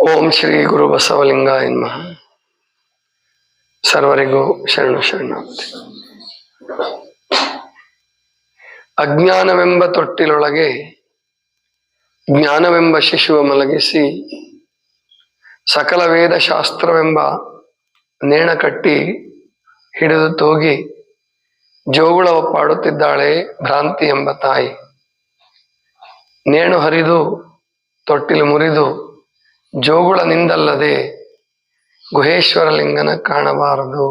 ಓಂ ಶ್ರೀ ಗುರು ಬಸವಲಿಂಗಾಯ ನಮಃ. ಸರ್ವರಿಗೂ ಶರಣಾರ್ಥಿ. ಅಜ್ಞಾನವೆಂಬ ತೊಟ್ಟಿಲೊಳಗೆ ಜ್ಞಾನವೆಂಬ ಶಿಶುವ ಮಲಗಿಸಿ ಸಕಲ ವೇದ ಶಾಸ್ತ್ರವೆಂಬ ನೇಣ ಕಟ್ಟಿ ಹಿಡಿದು ತೂಗಿ ಜೋಗುಳವ ಪಾಡುತ್ತಿದ್ದಾಳೆ ಭ್ರಾಂತಿ ಎಂಬ ತಾಯಿ. ನೇಣು ಹರಿದು ತೊಟ್ಟಿಲು ಮುರಿದು ಜೋಗುಳನಿಂದಲ್ಲದೆ ಗುಹೇಶ್ವರ ಲಿಂಗನ ಕಾಣಬಾರದು.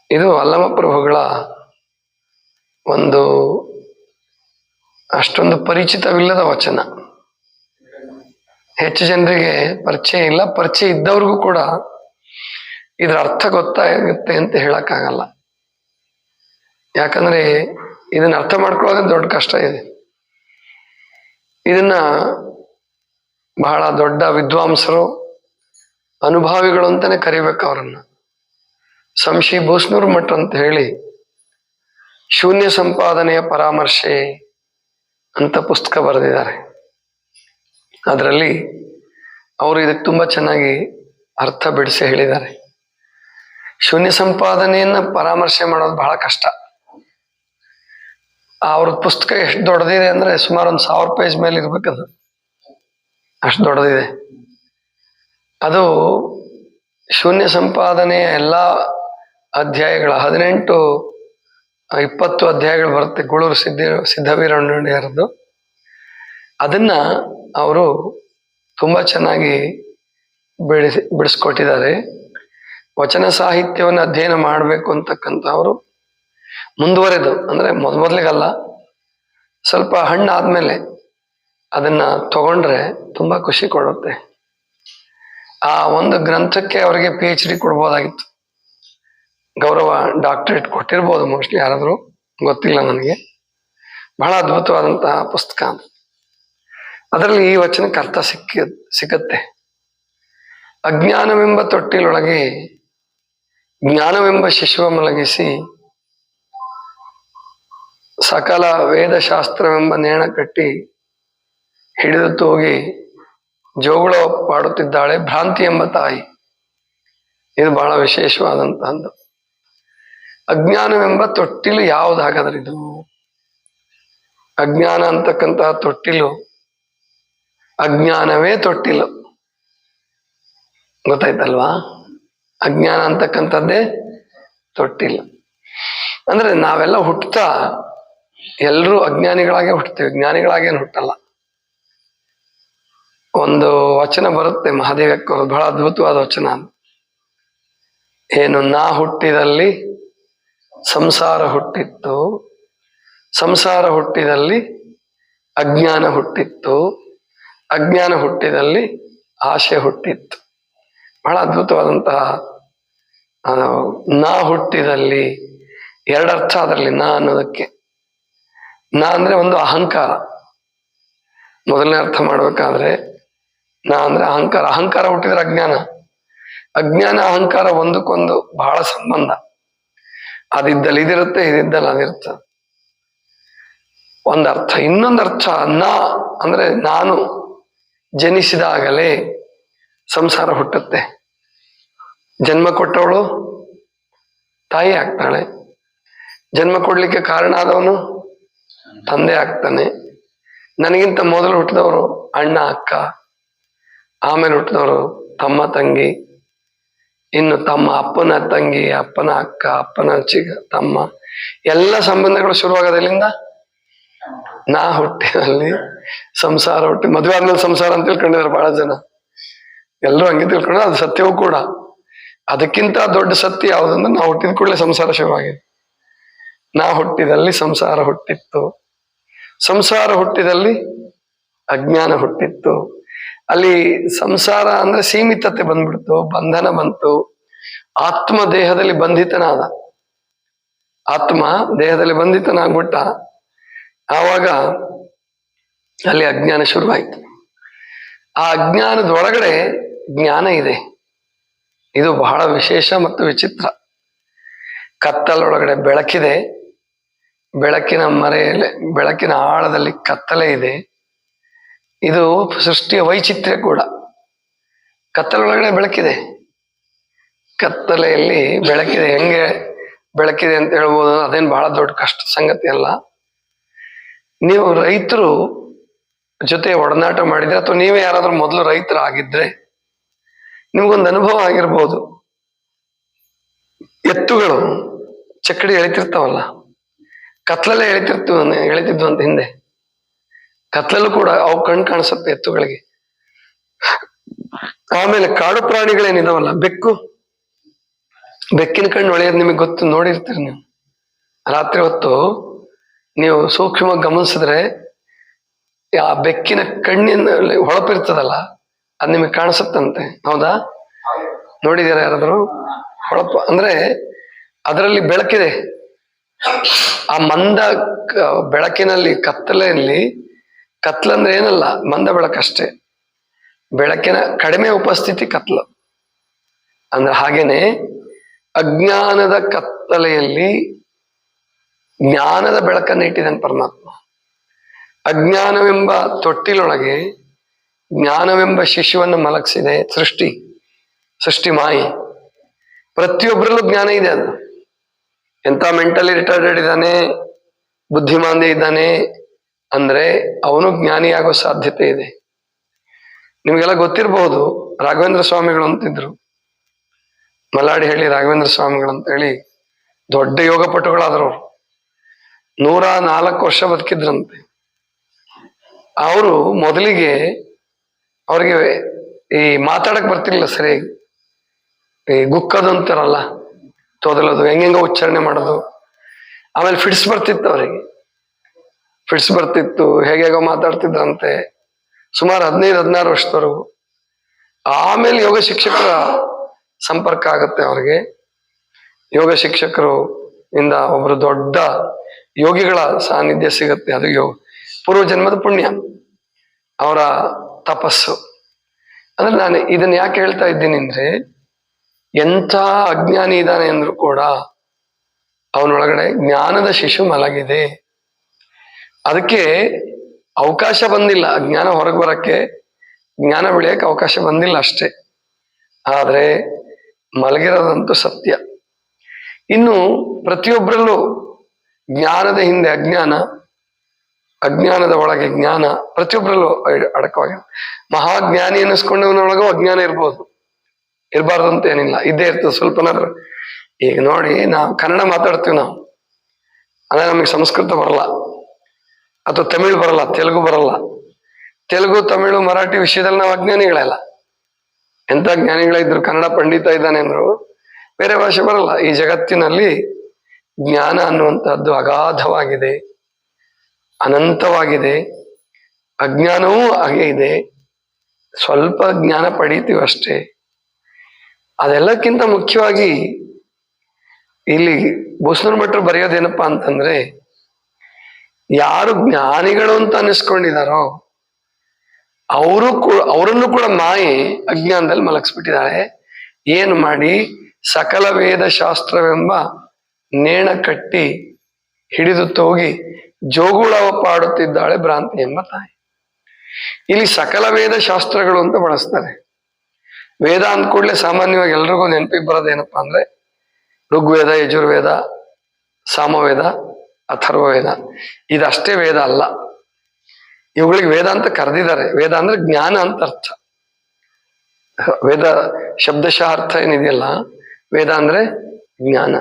ಇದು ಅಲ್ಲಮಪ್ರಭುಗಳ ಒಂದು ಅಷ್ಟೊಂದು ಪರಿಚಿತವಿಲ್ಲದ ವಚನ. ಹೆಚ್ಚು ಜನರಿಗೆ ಪರಿಚಯ ಇಲ್ಲ. ಪರಿಚಯ ಇದ್ದವ್ರಿಗೂ ಕೂಡ ಇದರ ಅರ್ಥ ಗೊತ್ತಾಗುತ್ತೆ ಅಂತ ಹೇಳಕ್ಕಾಗಲ್ಲ. ಯಾಕಂದ್ರೆ ಇದನ್ನ ಅರ್ಥ ಮಾಡ್ಕೊಳ್ಳೋದೇ ದೊಡ್ಡ ಕಷ್ಟ ಇದೆ. ಇದನ್ನ ಬಹಳ ದೊಡ್ಡ ವಿದ್ವಾಂಸರು, ಅನುಭಾವಿಗಳು ಅಂತಾನೆ ಕರಿಬೇಕು ಅವರನ್ನ. ಸಂಶಿ ಬೂಸ್ನೂರು ಮಠ ಅಂತ ಹೇಳಿ ಶೂನ್ಯ ಸಂಪಾದನೆಯ ಪರಾಮರ್ಶೆ ಅಂತ ಪುಸ್ತಕ ಬರೆದಿದ್ದಾರೆ. ಅದರಲ್ಲಿ ಅವರು ಇದಕ್ಕೆ ತುಂಬಾ ಚೆನ್ನಾಗಿ ಅರ್ಥ ಬಿಡಿಸಿ ಹೇಳಿದ್ದಾರೆ. ಶೂನ್ಯ ಸಂಪಾದನೆಯನ್ನ ಪರಾಮರ್ಶೆ ಮಾಡೋದು ಬಹಳ ಕಷ್ಟ. ಅವ್ರ ಪುಸ್ತಕ ಎಷ್ಟು ದೊಡ್ಡದಿದೆ ಅಂದ್ರೆ ಸುಮಾರು 1000 ಪೇಜ್ ಮೇಲೆ ಇರ್ಬೇಕದು, ಅಷ್ಟು ದೊಡ್ಡದಿದೆ. ಅದು ಶೂನ್ಯ ಸಂಪಾದನೆಯ ಎಲ್ಲ ಅಧ್ಯಾಯಗಳ 18-20 ಅಧ್ಯಾಯಗಳು ಬರುತ್ತೆ. ಗೂಳೂರು ಸಿದ್ಧವೀರಣ್ಣಯ್ಯರದ್ದು. ಅದನ್ನ ಅವರು ತುಂಬಾ ಚೆನ್ನಾಗಿ ಬಿಡಿಸ್ಕೊಟ್ಟಿದ್ದಾರೆ. ವಚನ ಸಾಹಿತ್ಯವನ್ನು ಅಧ್ಯಯನ ಮಾಡಬೇಕು ಅಂತಕ್ಕಂಥ ಅವರು ಮುಂದುವರೆದು, ಅಂದ್ರೆ ಮೊದಲಿಗಲ್ಲ, ಸ್ವಲ್ಪ ಹಣ್ಣಾದ್ಮೇಲೆ ಅದನ್ನ ತಗೊಂಡ್ರೆ ತುಂಬಾ ಖುಷಿ ಕೊಡುತ್ತೆ. ಆ ಒಂದು ಗ್ರಂಥಕ್ಕೆ ಅವರಿಗೆ PhD ಕೊಡ್ಬೋದಾಗಿತ್ತು. ಗೌರವ ಡಾಕ್ಟರೇಟ್ ಕೊಟ್ಟಿರ್ಬೋದು ಮೋಸ್ಟ್ಲಿ, ಯಾರಾದ್ರೂ ಗೊತ್ತಿಲ್ಲ ನನಗೆ. ಬಹಳ ಅದ್ಭುತವಾದಂತಹ ಪುಸ್ತಕ ಅದು. ಅದರಲ್ಲಿ ಈ ವಚನಕ್ಕೆ ಅರ್ಥ ಸಿಕ್ಕತ್ತೆ. ಅಜ್ಞಾನವೆಂಬ ತೊಟ್ಟಿಲೊಳಗೆ ಜ್ಞಾನವೆಂಬ ಶಿಶುವ ಮಲಗಿಸಿ ಸಕಲ ವೇದಶಾಸ್ತ್ರವೆಂಬ ನೇಣ ಕಟ್ಟಿ ಹಿಡಿದು ತೂಗಿ ಜೋಗುಳ ಪಾಡುತ್ತಿದ್ದಾಳೆ ಭ್ರಾಂತಿ ಎಂಬ ತಾಯಿ. ಇದು ಬಹಳ ವಿಶೇಷವಾದಂತಹದ್ದು. ಅಜ್ಞಾನವೆಂಬ ತೊಟ್ಟಿಲು ಯಾವುದಾಗಾದ್ರೆ ಇದು ಅಜ್ಞಾನ ಅಂತಕ್ಕಂತಹ ತೊಟ್ಟಿಲು, ಅಜ್ಞಾನವೇ ತೊಟ್ಟಿಲು. ಗೊತ್ತಾಯ್ತಲ್ವಾ? ಅಜ್ಞಾನ ಅಂತಕ್ಕಂಥದ್ದೇ ತೊಟ್ಟಿಲು. ಅಂದ್ರೆ ನಾವೆಲ್ಲ ಹುಟ್ಟುತ್ತಾ ಎಲ್ಲರೂ ಅಜ್ಞಾನಿಗಳಾಗೆ ಹುಟ್ಟುತ್ತೇವೆ, ಜ್ಞಾನಿಗಳಾಗೇನು ಹುಟ್ಟಲ್ಲ. ಒಂದು ವಚನ ಬರುತ್ತೆ ಮಹಾದೇವಕ್ಕೆ, ಬಹಳ ಅದ್ಭುತವಾದ ವಚನ. ಏನು? ನಾ ಹುಟ್ಟಿದಲ್ಲಿ ಸಂಸಾರ ಹುಟ್ಟಿತ್ತು, ಸಂಸಾರ ಹುಟ್ಟಿದಲ್ಲಿ ಅಜ್ಞಾನ ಹುಟ್ಟಿತ್ತು, ಅಜ್ಞಾನ ಹುಟ್ಟಿದಲ್ಲಿ ಆಶೆ ಹುಟ್ಟಿತ್ತು. ಬಹಳ ಅದ್ಭುತವಾದಂತಹ ನಾ ಹುಟ್ಟಿದಲ್ಲಿ ಎರಡರ್ಥ ಅದರಲ್ಲಿ. ನಾ ಅನ್ನೋದಕ್ಕೆ, ನಾ ಅಂದ್ರೆ ಒಂದು ಅಹಂಕಾರ. ಮೊದಲನೇ ಅರ್ಥ ಮಾಡ್ಬೇಕಾದ್ರೆ ನಾ ಅಂದ್ರೆ ಅಹಂಕಾರ. ಅಹಂಕಾರ ಹುಟ್ಟಿದ್ರೆ ಅಜ್ಞಾನ, ಅಜ್ಞಾನ ಅಹಂಕಾರ ಒಂದಕ್ಕೊಂದು ಬಹಳ ಸಂಬಂಧ. ಅದಿದ್ದಲ್ಲಿ ಇದಿರುತ್ತೆ, ಇದಿದ್ದಲ್ಲಿ ಅದಿರುತ್ತೆ. ಒಂದರ್ಥ. ಇನ್ನೊಂದರ್ಥ, ನಾ ಅಂದ್ರೆ ನಾನು ಜನಿಸಿದಾಗಲೇ ಸಂಸಾರ ಹುಟ್ಟುತ್ತೆ. ಜನ್ಮ ಕೊಟ್ಟವಳು ತಾಯಿ ಆಗ್ತಾಳೆ, ಜನ್ಮ ಕೊಡ್ಲಿಕ್ಕೆ ಕಾರಣ ಆದವನು ತಂದೆ ಆಗ್ತಾನೆ. ನನಗಿಂತ ಮೊದಲು ಹುಟ್ಟಿದವರು ಅಣ್ಣ ಅಕ್ಕ, ಆಮೇಲೆ ಹುಟ್ಟಿದವರು ತಮ್ಮ ತಂಗಿ, ಇನ್ನು ತಮ್ಮ ಅಪ್ಪನ ತಂಗಿ, ಅಪ್ಪನ ಅಕ್ಕ, ಅಪ್ಪನ ತಮ್ಮ, ಎಲ್ಲ ಸಂಬಂಧಗಳು ಶುರುವಾಗೋದ್ರಿಂದ ನಾ ಹುಟ್ಟಿದಲ್ಲಿ ಸಂಸಾರ ಹುಟ್ಟಿ. ಮದುವೆ ಆದ್ಮೇಲೆ ಸಂಸಾರ ಅಂತ ತಿಳ್ಕೊಂಡಿದ್ದಾರೆ ಬಹಳ ಜನ. ಎಲ್ಲರೂ ಹಂಗೆ ತಿಳ್ಕೊಂಡ್ರೆ ಅದು ಸತ್ಯವೂ ಕೂಡ. ಅದಕ್ಕಿಂತ ದೊಡ್ಡ ಸತ್ಯ ಯಾವುದಂದ್ರೆ ನಾ ಹುಟ್ಟಿದ ಕೂಡಲೇ ಸಂಸಾರ ಶುರುವಾಗಿದೆ. ನಾ ಹುಟ್ಟಿದಲ್ಲಿ ಸಂಸಾರ ಹುಟ್ಟಿತ್ತು, ಸಂಸಾರ ಹುಟ್ಟಿದಲ್ಲಿ ಅಜ್ಞಾನ ಹುಟ್ಟಿತ್ತು. ಅಲ್ಲಿ ಸಂಸಾರ ಅಂದ್ರೆ ಸೀಮಿತತೆ ಬಂದ್ಬಿಡ್ತು, ಬಂಧನ ಬಂತು. ಆತ್ಮ ದೇಹದಲ್ಲಿ ಬಂಧಿತನಾದ, ಆತ್ಮ ದೇಹದಲ್ಲಿ ಬಂಧಿತನಾಗ್ಬಿಟ್ಟ. ಆವಾಗ ಅಲ್ಲಿ ಅಜ್ಞಾನ ಶುರುವಾಯಿತು. ಆ ಅಜ್ಞಾನದೊಳಗಡೆ ಜ್ಞಾನ ಇದೆ. ಇದು ಬಹಳ ವಿಶೇಷ ಮತ್ತು ವಿಚಿತ್ರ. ಕತ್ತಲೊಳಗಡೆ ಬೆಳಕಿದೆ, ಬೆಳಕಿನ ಮರೆಯಲ್ಲಿ, ಬೆಳಕಿನ ಆಳದಲ್ಲಿ ಕತ್ತಲೆ ಇದೆ. ಇದು ಸೃಷ್ಟಿಯ ವೈಚಿತ್ರ್ಯ ಕೂಡ. ಕತ್ತಲೊಳಗಡೆ ಬೆಳಕಿದೆ. ಕತ್ತಲೆಯಲ್ಲಿ ಬೆಳಕಿದೆ. ಹೆಂಗೆ ಬೆಳಕಿದೆ ಅಂತ ಹೇಳ್ಬೋದು? ಅದೇನು ಬಹಳ ದೊಡ್ಡ ಕಷ್ಟ ಸಂಗತಿ ಅಲ್ಲ. ನೀವು ರೈತರು ಜೊತೆ ಒಡನಾಟ ಮಾಡಿದ್ರೆ, ಅಥವಾ ನೀವೇ ಯಾರಾದ್ರೂ ಮೊದಲು ರೈತರಾಗಿದ್ರೆ ನಿಮ್ಗೊಂದು ಅನುಭವ ಆಗಿರ್ಬೋದು. ಎತ್ತುಗಳು ಚಕ್ಕಡಿ ಎಳಿತಿರ್ತಾವಲ್ಲ, ಕತ್ಲಲ್ಲೇ ಎಳಿತಿದ್ವು ಅಂತ ಹಿಂದೆ. ಕತ್ಲಲ್ಲೂ ಕೂಡ ಅವು ಕಣ್ ಕಾಣಿಸುತ್ತೆ ಎತ್ತುಗಳಿಗೆ. ಆಮೇಲೆ ಕಾಡು ಪ್ರಾಣಿಗಳೇನಿದಾವಲ್ಲ, ಬೆಕ್ಕಿನ ಕಣ್ಣು ಹೊಳೆಯೋದು ನಿಮಗೆ ಗೊತ್ತು, ನೋಡಿರ್ತೀರಿ ನೀವು. ರಾತ್ರಿ ಹೊತ್ತು ನೀವು ಸೂಕ್ಷ್ಮವಾಗಿ ಗಮನಿಸಿದ್ರೆ ಆ ಬೆಕ್ಕಿನ ಕಣ್ಣಿನ ಹೊಳಪಿರ್ತದಲ್ಲ, ಅದು ನಿಮಗೆ ಕಾಣಿಸುತ್ತಂತೆ. ಹೌದಾ? ನೋಡಿದಾರ ಯಾರಾದ್ರು? ಹೊಳಪು ಅಂದ್ರೆ ಅದರಲ್ಲಿ ಬೆಳಕಿದೆ. ಆ ಮಂದ ಬೆಳಕಿನಲ್ಲಿ, ಕತ್ತಲೆಯಲ್ಲಿ, ಕತ್ಲಂದ್ರೆ ಏನಲ್ಲ, ಮಂದ ಬೆಳಕಷ್ಟೇ. ಬೆಳಕಿನ ಕಡಿಮೆ ಉಪಸ್ಥಿತಿ ಕತ್ಲು ಅಂದ್ರೆ. ಹಾಗೇನೆ ಅಜ್ಞಾನದ ಕತ್ತಲೆಯಲ್ಲಿ ಜ್ಞಾನದ ಬೆಳಕನ್ನು ಇಟ್ಟಿದ್ದಾನೆ ಪರಮಾತ್ಮ. ಅಜ್ಞಾನವೆಂಬ ತೊಟ್ಟಿಲೊಳಗೆ ಜ್ಞಾನವೆಂಬ ಶಿಶುವನ್ನು ಮಲಗಿಸಿದೆ ಸೃಷ್ಟಿ ಮಾಯಿ. ಪ್ರತಿಯೊಬ್ಬರಲ್ಲೂ ಜ್ಞಾನ ಇದೆ. ಅದು ಎಂತ ಮೆಂಟಲಿ ರಿಟಾರ್ಡೆಡ್ ಇದ್ದಾನೆ, ಬುದ್ಧಿಮಾಂದ್ಯ ಇದ್ದಾನೆ ಅಂದ್ರೆ ಅವನು ಜ್ಞಾನಿಯಾಗೋ ಸಾಧ್ಯತೆ ಇದೆ. ನಿಮಗೆಲ್ಲ ಗೊತ್ತಿರಬಹುದು, ರಾಘವೇಂದ್ರ ಸ್ವಾಮಿಗಳು ಅಂತಿದ್ರು, ಮಲ್ಲಾಡಿ ಹೇಳಿ ರಾಘವೇಂದ್ರ ಸ್ವಾಮಿಗಳು ಅಂತ ಹೇಳಿ ದೊಡ್ಡ ಯೋಗ ಪಟುಗಳಾದ್ರು. 104 ವರ್ಷ ಬದುಕಿದ್ರಂತೆ. ಅವರು ಮೊದಲಿಗೆ ಅವ್ರಿಗೆ ಈ ಮಾತಾಡಕ್ ಬರ್ತಿರ್ಲಿಲ್ಲ ಸರಿಯಾಗಿ. ಈ ಗುಕ್ಕದು ಅಂತಾರಲ್ಲ, ತೊದಲೋದು, ಹೆಂಗೆಂಗ ಉಚ್ಚಾರಣೆ ಮಾಡೋದು. ಆಮೇಲೆ ಫಿಟ್ಸ್ ಬರ್ತಿತ್ತು ಅವರಿಗೆ, ಫಿಟ್ಸ್ ಬರ್ತಿತ್ತು, ಹೇಗೇಗೋ ಮಾತಾಡ್ತಿದ್ರಂತೆ ಸುಮಾರು 15-16 ವರ್ಷದವರೆಗೂ. ಆಮೇಲೆ ಯೋಗ ಶಿಕ್ಷಕರ ಸಂಪರ್ಕ ಆಗುತ್ತೆ ಅವ್ರಿಗೆ. ಯೋಗ ಶಿಕ್ಷಕರು ಇಂದ ಒಬ್ರು ದೊಡ್ಡ ಯೋಗಿಗಳ ಸಾನ್ನಿಧ್ಯ ಸಿಗುತ್ತೆ. ಅದು ಪೂರ್ವ ಜನ್ಮದ ಪುಣ್ಯ, ಅವರ ತಪಸ್ಸು. ಅಂದ್ರೆ ನಾನು ಇದನ್ನ ಯಾಕೆ ಹೇಳ್ತಾ ಇದ್ದೀನಿ ಅಂದ್ರೆ, ಎಂಥ ಅಜ್ಞಾನಿ ಇದ್ದಾನೆ ಅಂದ್ರೂ ಕೂಡ ಅವನೊಳಗಡೆ ಜ್ಞಾನದ ಶಿಶು ಮಲಗಿದೆ. ಅದಕ್ಕೆ ಅವಕಾಶ ಬಂದಿಲ್ಲ, ಜ್ಞಾನ ಹೊರಗೆ ಬರಕ್ಕೆ, ಜ್ಞಾನ ಬೆಳೆಯಕ್ಕೆ ಅವಕಾಶ ಬಂದಿಲ್ಲ ಅಷ್ಟೇ. ಆದ್ರೆ ಮಲಗಿರೋದಂತೂ ಸತ್ಯ. ಇನ್ನು ಪ್ರತಿಯೊಬ್ಬರಲ್ಲೂ ಜ್ಞಾನದ ಹಿಂದೆ ಅಜ್ಞಾನ, ಅಜ್ಞಾನದ ಒಳಗೆ ಜ್ಞಾನ ಪ್ರತಿಯೊಬ್ಬರಲ್ಲೂ ಅಡಕವಾಗಿದೆ. ಮಹಾಜ್ಞಾನಿ ಅನ್ನಿಸ್ಕೊಂಡವನೊಳಗೂ ಅಜ್ಞಾನ ಇರ್ಬೋದು, ಇರಬಾರ್ದು ಅಂತ ಏನಿಲ್ಲ, ಇದ್ದೇ ಇರ್ತದೆ ಸ್ವಲ್ಪನಾದ್ರು. ಈಗ ನೋಡಿ, ನಾವು ಕನ್ನಡ ಮಾತಾಡ್ತೀವಿ ನಾವು, ಅಂದ್ರೆ ನಮಗೆ ಸಂಸ್ಕೃತ ಬರಲ್ಲ, ಅಥವಾ ತಮಿಳು ಬರಲ್ಲ, ತೆಲುಗು ಬರಲ್ಲ. ತೆಲುಗು, ತಮಿಳು, ಮರಾಠಿ ವಿಷಯದಲ್ಲಿ ನಾವು ಅಜ್ಞಾನಿಗಳೆಲ್ಲ. ಎಂಥ ಜ್ಞಾನಿಗಳಿದ್ರು, ಕನ್ನಡ ಪಂಡಿತ ಇದ್ದಾನೆ ಅಂದ್ರು, ಬೇರೆ ಭಾಷೆ ಬರಲ್ಲ. ಈ ಜಗತ್ತಿನಲ್ಲಿ ಜ್ಞಾನ ಅನ್ನುವಂಥದ್ದು ಅಗಾಧವಾಗಿದೆ, ಅನಂತವಾಗಿದೆ. ಅಜ್ಞಾನವೂ ಹಾಗೆ ಇದೆ, ಸ್ವಲ್ಪ ಜ್ಞಾನ ಪಡೀತೀವಿ ಅಷ್ಟೇ. ಅದೆಲ್ಲಕ್ಕಿಂತ ಮುಖ್ಯವಾಗಿ ಇಲ್ಲಿ ಬಸವನ ಭಟ್ರು ಬರೆಯೋದೇನಪ್ಪಾ ಅಂತಂದ್ರೆ, ಯಾರು ಜ್ಞಾನಿಗಳು ಅಂತ ಅನಿಸ್ಕೊಂಡಿದಾರೋ ಅವರನ್ನು ಕೂಡ ಮಾಯೆ ಅಜ್ಞಾನದಲ್ಲಿ ಮಲಗಿಸ್ಬಿಟ್ಟಿದ್ದಾಳೆ. ಏನು ಮಾಡಿ? ಸಕಲ ವೇದ ಶಾಸ್ತ್ರವೆಂಬ ನೇಣ ಕಟ್ಟಿ ಹಿಡಿದು ತೋಗಿ ಜೋಗುಳವ ಪಾಡುತ್ತಿದ್ದಾಳೆ ಭ್ರಾಂತಿ ಎಂಬ ತಾಯಿ. ಇಲ್ಲಿ ಸಕಲ ವೇದ ಶಾಸ್ತ್ರಗಳು ಅಂತ ಬಳಸ್ತಾರೆ. ವೇದ ಅಂದ ಕೂಡಲೇ ಸಾಮಾನ್ಯವಾಗಿ ಎಲ್ರಿಗೂ ನೆನಪಿಗೆ ಬರೋದೇನಪ್ಪಾ ಅಂದ್ರೆ ಋಗ್ವೇದ, ಯಜುರ್ವೇದ, ಸಾಮವೇದ, ಅಥರ್ವವೇದ. ಇದಷ್ಟೇ ವೇದ ಅಲ್ಲ. ಇವುಗಳಿಗೆ ವೇದ ಅಂತ ಕರೆದಿದ್ದಾರೆ. ವೇದ ಅಂದ್ರೆ ಜ್ಞಾನ ಅಂತ ಅರ್ಥ. ವೇದ ಶಬ್ದಶಃ ಅರ್ಥ ಏನಿದೆಯಲ್ಲ, ವೇದ ಅಂದ್ರೆ ಜ್ಞಾನ.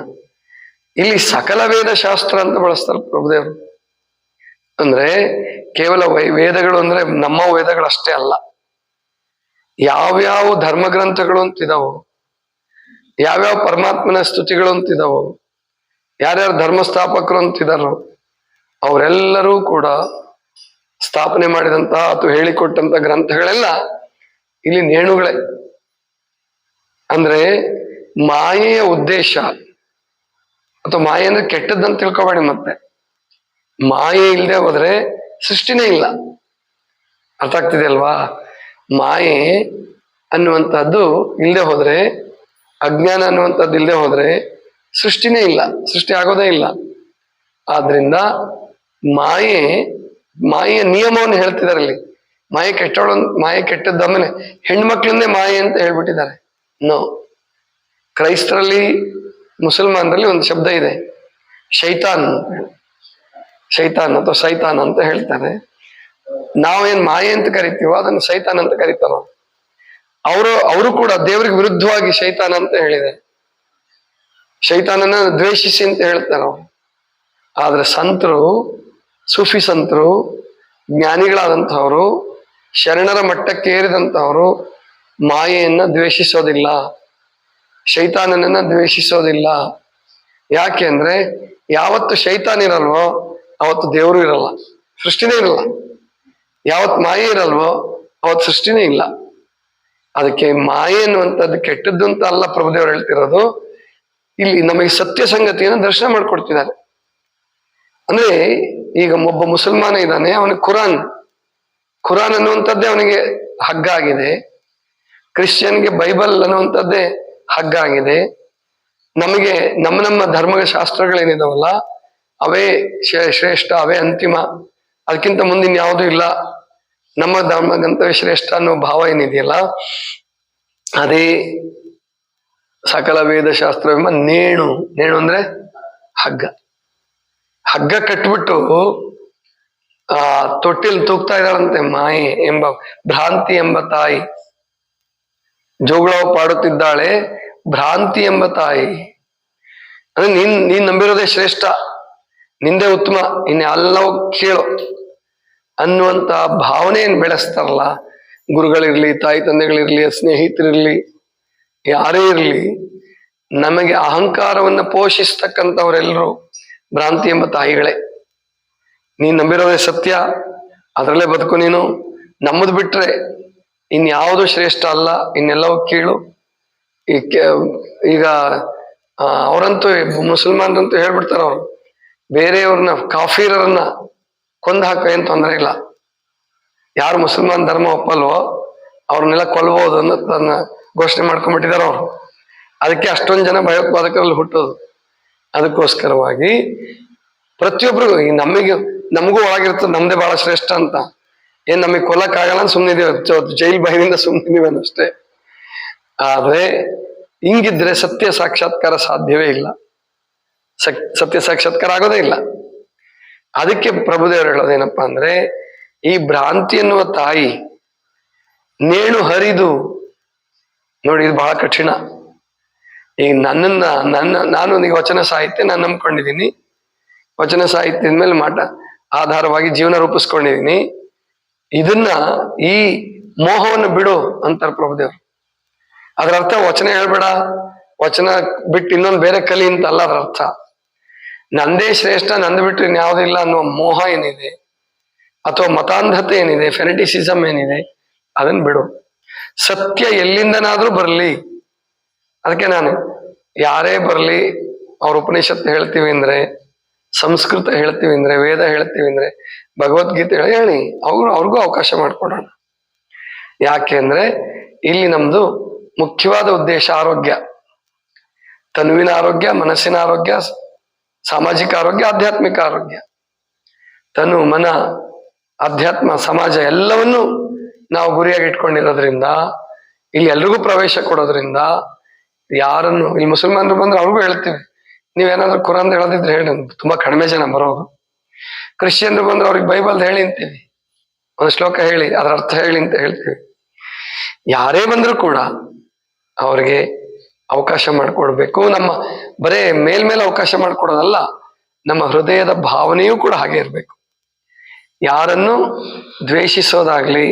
ಇಲ್ಲಿ ಸಕಲ ವೇದ ಶಾಸ್ತ್ರ ಅಂತ ಬಳಸ್ತಾರೆ ಪ್ರಭುದೇವರು. ಅಂದ್ರೆ ಕೇವಲ ವೇದಗಳು ಅಂದ್ರೆ ನಮ್ಮ ವೇದಗಳು ಅಷ್ಟೇ ಅಲ್ಲ, ಯಾವ್ಯಾವ ಧರ್ಮ ಗ್ರಂಥಗಳು ಅಂತಿದಾವೋ, ಯಾವ್ಯಾವ ಪರಮಾತ್ಮನ ಸ್ತುತಿಗಳು ಅಂತಿದಾವೋ, ಯಾರ್ಯಾರು ಧರ್ಮಸ್ಥಾಪಕರು ಅಂತಿದಾರೋ ಅವರೆಲ್ಲರೂ ಕೂಡ ಸ್ಥಾಪನೆ ಮಾಡಿದಂತಹ ಅಥವಾ ಹೇಳಿಕೊಟ್ಟಂತ ಗ್ರಂಥಗಳೆಲ್ಲ ಇಲ್ಲಿ ನೇಣುಗಳೇ. ಅಂದ್ರೆ ಮಾಯೆಯ ಉದ್ದೇಶ, ಅಥವಾ ಮಾಯೆ ಅಂದ್ರೆ ಕೆಟ್ಟದ್ದಂತ ತಿಳ್ಕೊಬೇಡಿ. ಮತ್ತೆ ಮಾಯೆ ಇಲ್ಲದೆ ಹೋದ್ರೆ ಸೃಷ್ಟಿನೇ ಇಲ್ಲ. ಅರ್ಥ ಆಗ್ತಿದೆ ಅಲ್ವಾ? ಮಾಯೆ ಅನ್ನುವಂಥದ್ದು ಇಲ್ಲದೆ ಹೋದ್ರೆ, ಅಜ್ಞಾನ ಅನ್ನುವಂಥದ್ದು ಇಲ್ಲದೆ ಹೋದ್ರೆ ಸೃಷ್ಟಿನೇ ಇಲ್ಲ, ಸೃಷ್ಟಿ ಆಗೋದೇ ಇಲ್ಲ. ಆದ್ರಿಂದ ಮಾಯೆಯ ನಿಯಮವನ್ನು ಹೇಳ್ತಿದಾರೆ ಇಲ್ಲಿ. ಮಾಯೆ ಕೆಟ್ಟವಳು, ಮಾಯೆ ಕೆಟ್ಟದ್ದಾಮೇಲೆ ಹೆಣ್ಮಕ್ಳನ್ನೇ ಮಾಯೆ ಅಂತ ಹೇಳ್ಬಿಟ್ಟಿದ್ದಾರೆ. ನೋ, ಕ್ರೈಸ್ತರಲ್ಲಿ ಮುಸಲ್ಮಾನರಲ್ಲಿ ಒಂದು ಶಬ್ದ ಇದೆ, ಶೈತಾನ್, ಶೈತಾನ್ ಅಥವಾ ಸೈತಾನ್ ಅಂತ ಹೇಳ್ತಾರೆ. ನಾವೇನ್ ಮಾಯೆ ಅಂತ ಕರಿತೀವೋ ಅದನ್ನು ಸೈತಾನ್ ಅಂತ ಕರೀತಾರ. ಅವರು ಕೂಡ ದೇವರಿಗೆ ವಿರುದ್ಧವಾಗಿ ಶೈತಾನ ಅಂತ ಹೇಳಿದೆ. ಶೈತಾನನ ದ್ವೇಷಿಸಿ ಅಂತ ಹೇಳ್ತಾರ ಅವ್ರು. ಆದ್ರೆ ಸಂತರು, ಸೂಫಿ ಸಂತರು, ಜ್ಞಾನಿಗಳಾದಂಥವ್ರು, ಶರಣರ ಮಟ್ಟಕ್ಕೆ ಏರಿದಂಥವ್ರು ಮಾಯೆಯನ್ನ ದ್ವೇಷಿಸೋದಿಲ್ಲ, ಶೈತಾನನನ್ನ ದ್ವೇಷಿಸೋದಿಲ್ಲ. ಯಾಕೆ ಅಂದ್ರೆ ಯಾವತ್ತು ಶೈತಾನ್ ಇರಲ್ವೋ ಅವತ್ತು ದೇವರು ಇರಲ್ಲ, ಸೃಷ್ಟಿನೇ ಇರಲ್ಲ. ಯಾವತ್ತು ಮಾಯೆ ಇರಲ್ವೋ ಅವತ್ತು ಸೃಷ್ಟಿನೇ ಇಲ್ಲ. ಅದಕ್ಕೆ ಮಾಯೆ ಅನ್ನುವಂಥದ್ದು ಕೆಟ್ಟದ್ದು ಅಂತ ಅಲ್ಲ ಪ್ರಭುದೇವರು ಹೇಳ್ತಿರೋದು. ಇಲ್ಲಿ ನಮಗೆ ಸತ್ಯ ಸಂಗತಿಯನ್ನು ದರ್ಶನ ಮಾಡ್ಕೊಡ್ತಿದ್ದಾರೆ. ಅಂದ್ರೆ ಈಗ ಒಬ್ಬ ಮುಸಲ್ಮಾನ ಇದ್ದಾನೆ, ಅವನಿಗೆ ಖುರಾನ್ ಅನ್ನುವಂಥದ್ದೇ ಅವನಿಗೆ ಹಗ್ಗ ಆಗಿದೆ. ಕ್ರಿಶ್ಚಿಯನ್ಗೆ ಬೈಬಲ್ ಅನ್ನುವಂಥದ್ದೇ ಹಗ್ಗ ಆಗಿದೆ. ನಮಗೆ ನಮ್ಮ ಧರ್ಮ ಶಾಸ್ತ್ರಗಳೇನಿದಾವಲ್ಲ ಅವೇ ಶ್ರೇಷ್ಠ, ಅವೇ ಅಂತಿಮ, ಅದಕ್ಕಿಂತ ಮುಂದಿನ ಯಾವುದೂ ಇಲ್ಲ, ನಮ್ಮ ಧರ್ಮ ಗಂತವ್ಯ ಶ್ರೇಷ್ಠ ಅನ್ನೋ ಭಾವ ಏನಿದೆಯಲ್ಲ ಅದೇ ಸಕಲ ವೇದ ಶಾಸ್ತ್ರವೆಂಬ ನೇಣು ಅಂದ್ರೆ ಹಗ್ಗ ಕಟ್ಬಿಟ್ಟು ತೊಟ್ಟಿಲ್ ತೂಗ್ತಾ ಇದ್ದಾಳಂತೆ ಮಾಯೆ ಎಂಬ ಭ್ರಾಂತಿ ಎಂಬ ತಾಯಿ. ಜೋಗುಳವು ಪಾಡುತ್ತಿದ್ದಾಳೆ ಭ್ರಾಂತಿ ಎಂಬ ತಾಯಿ. ಅಂದ್ರೆ ನೀನ್ ನಂಬಿರೋದೇ ಶ್ರೇಷ್ಠ, ನಿಂದೇ ಉತ್ತಮ, ಇನ್ನೆಲ್ಲವೂ ಕೇಳು ಅನ್ನುವಂತ ಭಾವನೆಯನ್ನು ಬೆಳೆಸ್ತಾರಲ್ಲ ಗುರುಗಳಿರ್ಲಿ, ತಾಯಿ ತಂದೆಗಳಿರ್ಲಿ, ಸ್ನೇಹಿತರಿರ್ಲಿ, ಯಾರೇ ಇರ್ಲಿ, ನಮಗೆ ಅಹಂಕಾರವನ್ನ ಪೋಷಿಸ್ತಕ್ಕಂಥವರೆಲ್ಲರೂ ಭ್ರಾಂತಿ ಎಂಬ ತಾಯಿಗಳೇ. ನೀನ್ ನಂಬಿರೋದೇ ಸತ್ಯ, ಅದರಲ್ಲೇ ಬದುಕು ನೀನು, ನಮ್ಮದು ಬಿಟ್ರೆ ಇನ್ಯಾವುದು ಶ್ರೇಷ್ಠ ಅಲ್ಲ, ಇನ್ನೆಲ್ಲವೂ ಕೀಳು. ಈಗ ಅವರಂತೂ ಮುಸಲ್ಮಾನರಂತೂ ಹೇಳ್ಬಿಡ್ತಾರ, ಅವ್ರು ಬೇರೆಯವ್ರನ್ನ ಕಾಫಿರರನ್ನ ಕೊಂದು ಹಾಕೋ ಏನ್ ತೊಂದರೆ ಇಲ್ಲ, ಯಾರು ಮುಸಲ್ಮಾನ್ ಧರ್ಮ ಒಪ್ಪಲ್ವೋ ಅವ್ರನ್ನೆಲ್ಲ ಕೊಲ್ಬಹುದು ಅನ್ನೋ ತನ್ನ ಘೋಷಣೆ ಮಾಡ್ಕೊಂಡ್ಬಿಟ್ಟಿದಾರ ಅವ್ರು. ಅದಕ್ಕೆ ಅಷ್ಟೊಂದು ಜನ ಭಯೋತ್ಪಾದಕರಲ್ಲಿ ಹುಟ್ಟೋದು. ಅದಕ್ಕೋಸ್ಕರವಾಗಿ ಪ್ರತಿಯೊಬ್ರು ನಮಗೂ ಒಳಗಿರ್ತದೆ ನಮ್ದೇ ಬಹಳ ಶ್ರೇಷ್ಠ ಅಂತ. ಏನ್ ನಮಗೆ ಕೊಲ್ಲಕ್ಕಾಗಲ್ಲ ಅಂತ ಸುಮ್ಮನಿದೀವಿ, ಜೈಲ್ ಬಾಯಿನಿಂದ ಸುಮ್ಮನಿದೀವಿ ಅನ್ನಷ್ಟೇ. ಆದ್ರೆ ಹಿಂಗಿದ್ರೆ ಸತ್ಯ ಸಾಕ್ಷಾತ್ಕಾರ ಸಾಧ್ಯವೇ ಇಲ್ಲ, ಸತ್ಯ ಸಾಕ್ಷಾತ್ಕಾರ ಆಗೋದೇ ಇಲ್ಲ. ಅದಕ್ಕೆ ಪ್ರಭುದೇವರು ಹೇಳೋದೇನಪ್ಪಾ ಅಂದ್ರೆ, ಈ ಭ್ರಾಂತಿ ಎನ್ನುವ ತಾಯಿ ನೇಣು ಹರಿದು ನೋಡಿ, ಇದು ಬಹಳ ಕಠಿಣ. ಈಗ ನಾನು ಈಗ ವಚನ ಸಾಹಿತ್ಯ ನಾನು ನಂಬ್ಕೊಂಡಿದ್ದೀನಿ, ವಚನ ಸಾಹಿತ್ಯದ ಮೇಲೆ ಆಧಾರವಾಗಿ ಜೀವನ ರೂಪಿಸ್ಕೊಂಡಿದ್ದೀನಿ. ಇದನ್ನ ಈ ಮೋಹವನ್ನು ಬಿಡು ಅಂತಾರೆ ಪ್ರಭುದೇವರು. ಅದರ ಅರ್ಥ ವಚನ ಹೇಳ್ಬೇಡ, ವಚನ ಬಿಟ್ಟು ಇನ್ನೊಂದು ಬೇರೆ ಕಲಿ ಅಂತ ಅಲ್ಲ ಅದರ ಅರ್ಥ. ನಂದೇ ಶ್ರೇಷ್ಠ, ನಂದು ಬಿಟ್ಟರೆ ಇನ್ಯಾವುದಿಲ್ಲ ಅನ್ನುವ ಮೋಹ ಏನಿದೆ ಅಥವಾ ಮತಾಂಧತೆ ಏನಿದೆ, ಫೆನೆಟಿಸಿಸಮ್ ಏನಿದೆ, ಅದನ್ನ ಬಿಡು. ಸತ್ಯ ಎಲ್ಲಿಂದನಾದ್ರೂ ಬರಲಿ. ಅದಕ್ಕೆ ನಾನು ಯಾರೇ ಬರಲಿ, ಅವ್ರ ಉಪನಿಷತ್ತು ಹೇಳ್ತೀವಿ ಅಂದ್ರೆ, ಸಂಸ್ಕೃತ ಹೇಳ್ತೀವಿ ಅಂದ್ರೆ, ವೇದ ಹೇಳ್ತೀವಿ ಅಂದ್ರೆ, ಭಗವದ್ಗೀತೆ ಹೇಳಿ ಅವ್ರಿಗೂ ಅವಕಾಶ ಮಾಡಿಕೊಡೋಣ. ಯಾಕೆ ಅಂದ್ರೆ ಇಲ್ಲಿ ನಮ್ದು ಮುಖ್ಯವಾದ ಉದ್ದೇಶ ಆರೋಗ್ಯ, ತನುವಿನ ಆರೋಗ್ಯ, ಮನಸ್ಸಿನ ಆರೋಗ್ಯ, ಸಾಮಾಜಿಕ ಆರೋಗ್ಯ, ಆಧ್ಯಾತ್ಮಿಕ ಆರೋಗ್ಯ. ತನು, ಮನ, ಅಧ್ಯಾತ್ಮ, ಸಮಾಜ ಎಲ್ಲವನ್ನೂ ನಾವು ಗುರಿಯಾಗಿ ಇಟ್ಕೊಂಡಿರೋದ್ರಿಂದ, ಇಲ್ಲಿ ಎಲ್ರಿಗೂ ಪ್ರವೇಶ ಕೊಡೋದ್ರಿಂದ, ಯಾರನ್ನು ಇಲ್ಲಿ ಮುಸಲ್ಮಾನರು ಬಂದ್ರೆ ಅವ್ರಿಗೂ ಹೇಳ್ತೀವಿ, ನೀವೇನಾದ್ರೂ ಕುರಾನ್ ಹೇಳೋದಿದ್ರೆ ಹೇಳಿ, ತುಂಬಾ ಕಡಿಮೆ ಜನ ಬರೋದು. ಕ್ರಿಶ್ಚಿಯನ್ರು ಬಂದ್ರೆ ಅವ್ರಿಗೆ ಬೈಬಲ್ ಹೇಳಿ ಅಂತೀವಿ, ಒಂದು ಶ್ಲೋಕ ಹೇಳಿ ಅದರ ಅರ್ಥ ಹೇಳಿ ಅಂತ ಹೇಳ್ತೀವಿ. ಯಾರೇ ಬಂದರೂ ಕೂಡ ಅವ್ರಿಗೆ ಅವಕಾಶ ಮಾಡಿಕೊಡ್ಬೇಕು. ನಮ್ಮ ಬರೇ ಮೇಲ್ಮೇಲೆ ಅವಕಾಶ ಮಾಡಿಕೊಡೋದಲ್ಲ, ನಮ್ಮ ಹೃದಯದ ಭಾವನೆಯೂ ಕೂಡ ಹಾಗೆ ಇರಬೇಕು. ಯಾರನ್ನು ದ್ವೇಷಿಸೋದಾಗ್ಲಿ,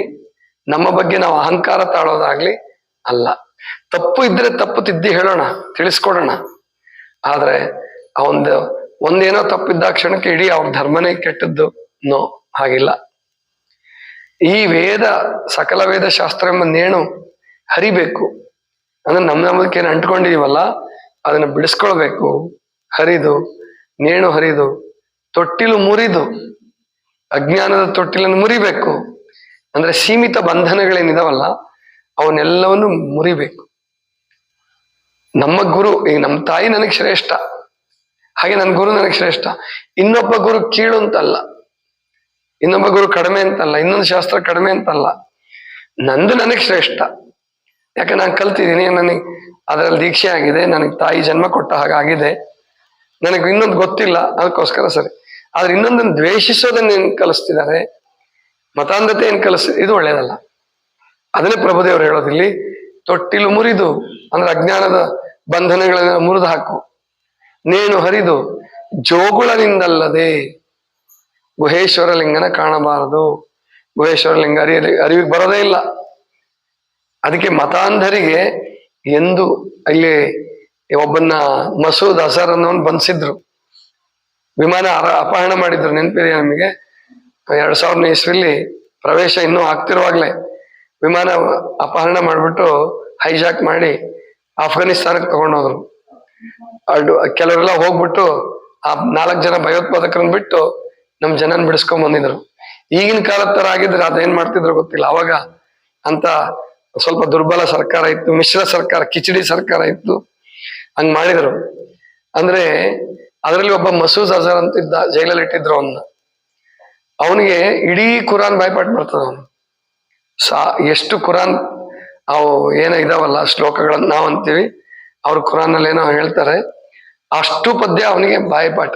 ನಮ್ಮ ಬಗ್ಗೆ ನಾವು ಅಹಂಕಾರ ತಾಳೋದಾಗ್ಲಿ ಅಲ್ಲ. ತಪ್ಪು ಇದ್ರೆ ತಪ್ಪು ತಿದ್ದಿ ಹೇಳೋಣ, ತಿಳಿಸ್ಕೊಡೋಣ. ಆದ್ರೆ ಒಂದೇನೋ ತಪ್ಪಿದ್ದ ಕ್ಷಣಕ್ಕೆ ಇಡೀ ಅವ್ರ ಧರ್ಮನೇ ಕೆಟ್ಟದ್ದು, ನೋ, ಹಾಗಿಲ್ಲ. ಈ ವೇದ, ಸಕಲ ವೇದ ಶಾಸ್ತ್ರ ಎಂಬ ನೇಣು ಹರಿಬೇಕು. ಅಂದ್ರೆ ನಮ್ಮದಕ್ಕೆ ಏನು ಅಂಟ್ಕೊಂಡಿದೀವಲ್ಲ ಅದನ್ನ ಬಿಡಿಸ್ಕೊಳ್ಬೇಕು. ಹರಿದು, ನೇಣು ಹರಿದು, ತೊಟ್ಟಿಲು ಮುರಿದು, ಅಜ್ಞಾನದ ತೊಟ್ಟಿಲನ್ನು ಮುರಿಬೇಕು. ಅಂದ್ರೆ ಸೀಮಿತ ಬಂಧನಗಳೇನಿದಾವಲ್ಲ ಅವನ್ನೆಲ್ಲವನ್ನು ಮುರಿಬೇಕು. ನಮ್ಮ ಗುರು, ಈಗ ನಮ್ಮ ತಾಯಿ ನನಗೆ ಶ್ರೇಷ್ಠ, ಹಾಗೆ ನನ್ನ ಗುರು ನನಗೆ ಶ್ರೇಷ್ಠ. ಇನ್ನೊಬ್ಬ ಗುರು ಕೀಳು ಅಂತಲ್ಲ. ಇನ್ನೊಬ್ಬ ಗುರು ಕಡಿಮೆ ಅಂತಲ್ಲ, ಇನ್ನೊಂದು ಶಾಸ್ತ್ರ ಕಡಿಮೆ ಅಂತಲ್ಲ. ನಂದು ನನಗೆ ಶ್ರೇಷ್ಠ. ಯಾಕೆ ನಾನು ಕಲ್ತಿದ್ದೀನಿ, ನನಗೆ ಅದರಲ್ಲಿ ದೀಕ್ಷೆ ಆಗಿದೆ, ನನಗೆ ತಾಯಿ ಜನ್ಮ ಕೊಟ್ಟ ಹಾಗಾಗಿದೆ, ನನಗೆ ಇನ್ನೊಂದು ಗೊತ್ತಿಲ್ಲ, ಅದಕ್ಕೋಸ್ಕರ ಸರಿ. ಆದ್ರೆ ಇನ್ನೊಂದನ್ನು ದ್ವೇಷಿಸೋದನ್ನ ಏನ್ ಕಲಿಸ್ತಿದ್ದಾರೆ, ಮತಾಂಧತೆ ಏನ್ ಇದು ಒಳ್ಳೇದಲ್ಲ. ಅದನ್ನೇ ಪ್ರಭುದೇವರು ಹೇಳೋದಿಲ್ಲಿ, ತೊಟ್ಟಿಲು ಮುರಿದು ಅಂದ್ರೆ ಅಜ್ಞಾನದ ಬಂಧನಗಳನ್ನ ಮುರಿದು ಹಾಕು, ನೇಣು ಹರಿದು ಜೋಗುಳನಿಂದಲ್ಲದೆ ಗುಹೇಶ್ವರ ಲಿಂಗನ ಕಾಣಬಾರದು. ಗುಹೇಶ್ವರ ಲಿಂಗ ಅರಿವಿಗೆ ಬರೋದೇ ಇಲ್ಲ. ಅದಕ್ಕೆ ಮತಾಂಧರಿಗೆ ಎಂದು ಇಲ್ಲಿ ಒಬ್ಬನ್ನ ಮಸೂದ್ ಅಜರ್ ಅನ್ನೋನ್ ಬಂಧಿಸಿದ್ರು, ವಿಮಾನ ಅಪಹರಣ ಮಾಡಿದ್ರು. ನೆನಪಿದೆ ನಮಗೆ, 2000 ಇಸ್ವಿಲಿ ಪ್ರವೇಶ ಇನ್ನೂ ಆಗ್ತಿರುವಾಗ್ಲೇ ವಿಮಾನ ಅಪಹರಣ ಮಾಡಿಬಿಟ್ಟು ಹೈಜಾಕ್ ಮಾಡಿ ಆಫ್ಘಾನಿಸ್ತಾನಕ್ಕೆ ತಗೊಂಡೋದ್ರು. ಕೆಲವರೆಲ್ಲ ಹೋಗ್ಬಿಟ್ಟು ಆ 4 ಜನ ಭಯೋತ್ಪಾದಕರನ್ನ ಬಿಟ್ಟು ನಮ್ ಜನನ್ ಬಿಡಿಸ್ಕೊಂಡ್ ಬಂದಿದ್ರು. ಈಗಿನ ಕಾಲದ ತರ ಆಗಿದ್ರೆ ಅದೇನ್ ಮಾಡ್ತಿದ್ರು ಗೊತ್ತಿಲ್ಲ. ಅವಾಗ ಅಂತ ಸ್ವಲ್ಪ ದುರ್ಬಲ ಸರ್ಕಾರ ಇತ್ತು, ಮಿಶ್ರ ಸರ್ಕಾರ, ಕಿಚಡಿ ಸರ್ಕಾರ ಇತ್ತು, ಹಂಗ್ ಮಾಡಿದ್ರು. ಅಂದ್ರೆ ಅದರಲ್ಲಿ ಒಬ್ಬ ಮಸೂದ್ ಅಜರ್ ಅಂತ ಇದ್ದ, ಜೈಲಲ್ಲಿ ಇಟ್ಟಿದ್ರು ಅವನ್ನ. ಅವನಿಗೆ ಇಡೀ ಕುರಾನ್ ಬಾಯ್ಪಾಟ್ ಬರ್ತದ. ಅವನು ಎಷ್ಟು ಕುರಾನ್ ಅವು ಏನೋ ಇದಾವಲ್ಲ ಶ್ಲೋಕಗಳನ್ನ ನಾವ್ ಅಂತೀವಿ, ಅವ್ರು ಕುರಾನ್ ಅಲ್ಲಿ ಏನೋ ಹೇಳ್ತಾರೆ, ಅಷ್ಟು ಪದ್ಯ ಅವನಿಗೆ ಬಾಯ್ಪಾಟ್,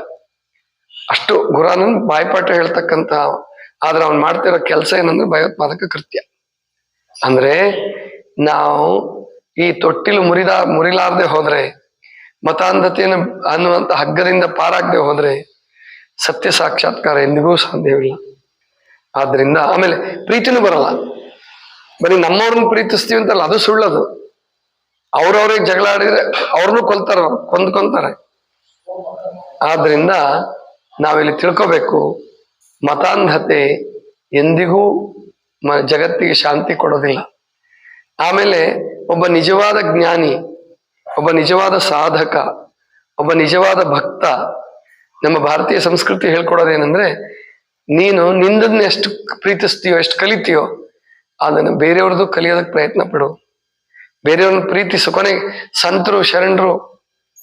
ಅಷ್ಟು ಕುರಾನ್ ಬಾಯ್ಪಾಟ ಹೇಳ್ತಕ್ಕಂತ. ಆದ್ರೆ ಅವ್ನು ಮಾಡ್ತಿರೋ ಕೆಲಸ ಏನಂದ್ರೆ ಭಯೋತ್ಪಾದಕ ಕೃತ್ಯ. ಅಂದ್ರೆ ನಾವು ಈ ತೊಟ್ಟಿಲು ಮುರಿಲಾರದೆ ಹೋದ್ರೆ, ಮತಾಂಧತೆಯನ್ನು ಅನ್ನುವಂತ ಹಗ್ಗದಿಂದ ಪಾರಾಗದೆ ಹೋದ್ರೆ ಸತ್ಯ ಸಾಕ್ಷಾತ್ಕಾರ ಎಂದಿಗೂ ಸಾಧ್ಯವಿಲ್ಲ. ಆದ್ರಿಂದ ಆಮೇಲೆ ಪ್ರೀತಿನೂ ಬರಲ್ಲ. ಬರೀ ನಮ್ಮವ್ರನ್ನ ಪ್ರೀತಿಸ್ತೀವಿ ಅಂತಲ್ಲ, ಅದು ಸುಳ್ಳದು. ಅವ್ರವ್ರಿಗೆ ಜಗಳ ಆಡಿದ್ರೆ ಅವ್ರನ್ನೂ ಕೊಂದ್ಕೊಂತಾರೆ. ಆದ್ರಿಂದ ನಾವಿಲ್ಲಿ ತಿಳ್ಕೋಬೇಕು, ಮತಾಂಧತೆ ಎಂದಿಗೂ ಜಗತ್ತಿಗೆ ಶಾಂತಿ ಕೊಡೋದಿಲ್ಲ. ಆಮೇಲೆ ಒಬ್ಬ ನಿಜವಾದ ಜ್ಞಾನಿ, ಒಬ್ಬ ನಿಜವಾದ ಸಾಧಕ, ಒಬ್ಬ ನಿಜವಾದ ಭಕ್ತ, ನಮ್ಮ ಭಾರತೀಯ ಸಂಸ್ಕೃತಿ ಹೇಳ್ಕೊಡೋದೇನೆಂದ್ರೆ, ನೀನು ನಿಂದನ್ನ ಎಷ್ಟು ಪ್ರೀತಿಸ್ತೀಯೋ, ಎಷ್ಟು ಕಲಿತೀಯೋ, ಅದನ್ನು ಬೇರೆಯವ್ರದ್ದು ಕಲಿಯೋದಕ್ಕೆ ಪ್ರಯತ್ನ ಪಡು. ಬೇರೆಯವ್ರನ್ನ ಪ್ರೀತಿಸು. ಕೊನೆಗೆ ಸಂತರು, ಶರಣರು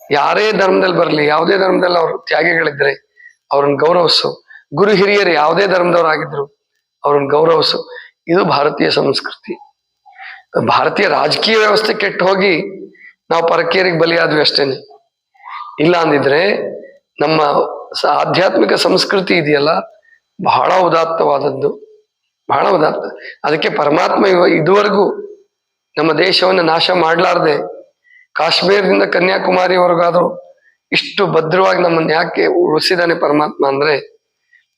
ಯಾರೇ ಧರ್ಮದಲ್ಲಿ ಬರಲಿ, ಯಾವುದೇ ಧರ್ಮದಲ್ಲಿ ಅವ್ರು ತ್ಯಾಗಿಗಳಿದ್ರೆ ಅವ್ರನ್ನ ಗೌರವಿಸು. ಗುರು ಹಿರಿಯರು ಯಾವುದೇ ಧರ್ಮದವರಾಗಿದ್ರು ಅವ್ರನ್ನ ಗೌರವಿಸು. ಇದು ಭಾರತೀಯ ಸಂಸ್ಕೃತಿ. ಭಾರತೀಯ ರಾಜಕೀಯ ವ್ಯವಸ್ಥೆ ಕೆಟ್ಟು ಹೋಗಿ ನಾವು ಪರಕೀಯರಿಗೆ ಬಲಿಯಾದ್ವಿ ಅಷ್ಟೇನೆ. ಇಲ್ಲ ಅಂದಿದ್ರೆ ನಮ್ಮ ಆಧ್ಯಾತ್ಮಿಕ ಸಂಸ್ಕೃತಿ ಇದೆಯಲ್ಲ, ಬಹಳ ಉದಾತ್ತವಾದದ್ದು, ಬಹಳ ಉದಾತ್ತ. ಅದಕ್ಕೆ ಪರಮಾತ್ಮ ಇದುವರೆಗೂ ನಮ್ಮ ದೇಶವನ್ನು ನಾಶ ಮಾಡ್ಲಾರ್ದೆ ಕಾಶ್ಮೀರದಿಂದ ಕನ್ಯಾಕುಮಾರಿವರೆಗಾದ್ರೂ ಇಷ್ಟು ಭದ್ರವಾಗಿ ನಮ್ಮನ್ನು ಯಾಕೆ ಉಳಿಸಿದಾನೆ ಪರಮಾತ್ಮ ಅಂದ್ರೆ,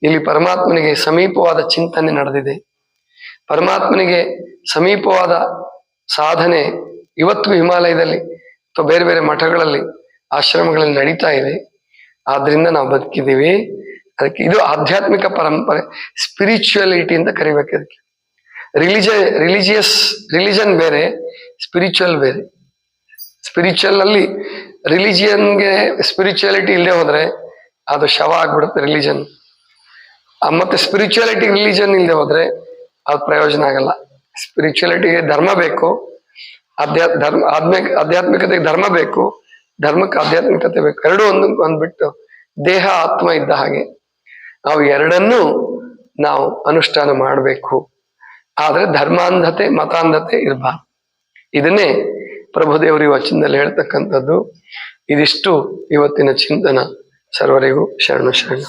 ಇಲ್ಲಿ ಪರಮಾತ್ಮನಿಗೆ ಸಮೀಪವಾದ ಚಿಂತನೆ ನಡೆದಿದೆ. ಪರಮಾತ್ಮನಿಗೆ ಸಮೀಪವಾದ ಸಾಧನೆ ಇವತ್ತು ಹಿಮಾಲಯದಲ್ಲಿ ಅಥವಾ ಬೇರೆ ಬೇರೆ ಮಠಗಳಲ್ಲಿ, ಆಶ್ರಮಗಳಲ್ಲಿ ನಡೀತಾ ಇದೆ. ಆದ್ರಿಂದ ನಾವು ಬದುಕಿದ್ದೀವಿ. ಅದಕ್ಕೆ ಇದು ಆಧ್ಯಾತ್ಮಿಕ ಪರಂಪರೆ, ಸ್ಪಿರಿಚುಯಾಲಿಟಿ ಅಂತ ಕರಿಬೇಕು. ಅದಕ್ಕೆ ರಿಲಿಜನ್ ಬೇರೆ, ಸ್ಪಿರಿಚುವಲ್ ಬೇರೆ. ಸ್ಪಿರಿಚುವಲ್ ಅಲ್ಲಿ ರಿಲಿಜಿಯನ್ಗೆ ಸ್ಪಿರಿಚುಯಾಲಿಟಿ ಇಲ್ಲದೆ ಹೋದ್ರೆ ಅದು ಶವ ಆಗ್ಬಿಡುತ್ತೆ ರಿಲಿಜನ್. ಮತ್ತೆ ಸ್ಪಿರಿಚುಯಾಲಿಟಿ ರಿಲಿಜನ್ ಇಲ್ಲದೆ ಹೋದ್ರೆ ಅದು ಪ್ರಯೋಜನ ಆಗಲ್ಲ. ಸ್ಪಿರಿಚುಯಾಲಿಟಿಗೆ ಧರ್ಮ ಬೇಕು, ಆಧ್ಯಾತ್ಮಿಕತೆಗೆ ಧರ್ಮ ಬೇಕು, ಧರ್ಮಕ್ಕೆ ಆಧ್ಯಾತ್ಮಿಕತೆ ಬೇಕು. ಎರಡೂ ಒಂದ್ಬಿಟ್ಟು ದೇಹ ಆತ್ಮ ಇದ್ದ ಹಾಗೆ ನಾವು ಎರಡನ್ನೂ ನಾವು ಅನುಷ್ಠಾನ ಮಾಡಬೇಕು. ಆದ್ರೆ ಧರ್ಮಾಂಧತೆ, ಮತಾಂಧತೆ ಇರಬಾರ್ದು. ಇದನ್ನೇ ಪ್ರಭುದೇವರು ಈ ವಚನದಲ್ಲಿ ಹೇಳ್ತಕ್ಕಂಥದ್ದು. ಇದಿಷ್ಟು ಇವತ್ತಿನ ಚಿಂತನ. ಸರ್ವರಿಗೂ ಶರಣು ಶರಣ.